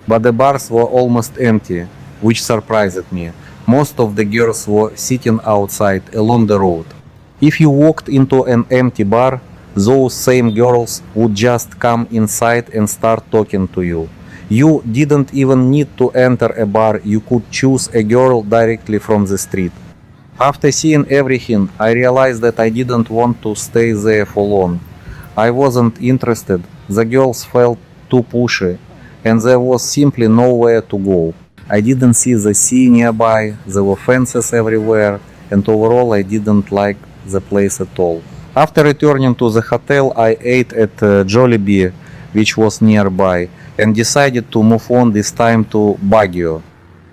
but the bars were almost empty, which surprised me. Most of the girls were sitting outside along the road. If you walked into an empty bar, those same girls would just come inside and start talking to you. You didn't even need to enter a bar, you could choose a girl directly from the street. After seeing everything, I realized that I didn't want to stay there for long. I wasn't interested, the girls felt too pushy, and there was simply nowhere to go. I didn't see the sea nearby, there were fences everywhere, and overall I didn't like the place at all. After returning to the hotel, I ate at Jollibee, which was nearby, and decided to move on this time to Baguio.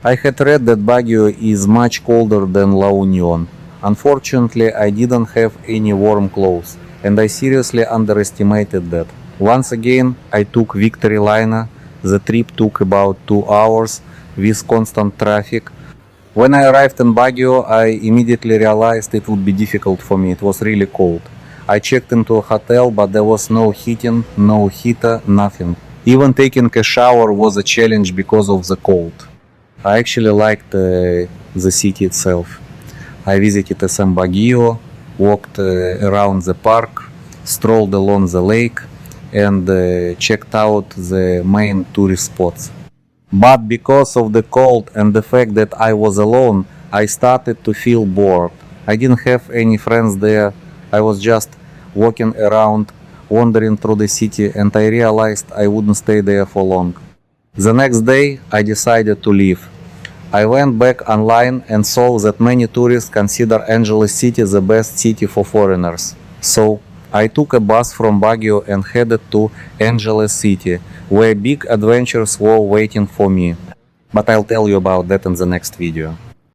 I had read that Baguio is much colder than La Union. Unfortunately, I didn't have any warm clothes, and I seriously underestimated that. Once again, I took Victory Liner. The trip took about 2 hours with constant traffic. When I arrived in Baguio, I immediately realized it would be difficult for me. It was really cold. I checked into a hotel, but there was no heating, no heater, nothing. Even taking a shower was a challenge because of the cold. I actually liked the city itself. I visited SM Baguio, walked around the park, strolled along the lake, and checked out the main tourist spots. But because of the cold and the fact that I was alone, I started to feel bored. I didn't have any friends there. I was just walking around, wandering through the city, and I realized I wouldn't stay there for long. The next day, I decided to leave. I went back online and saw that many tourists consider Angeles City the best city for foreigners. So, I took a bus from Baguio and headed to Angeles City, where big adventures were waiting for me. But I'll tell you about that in the next video.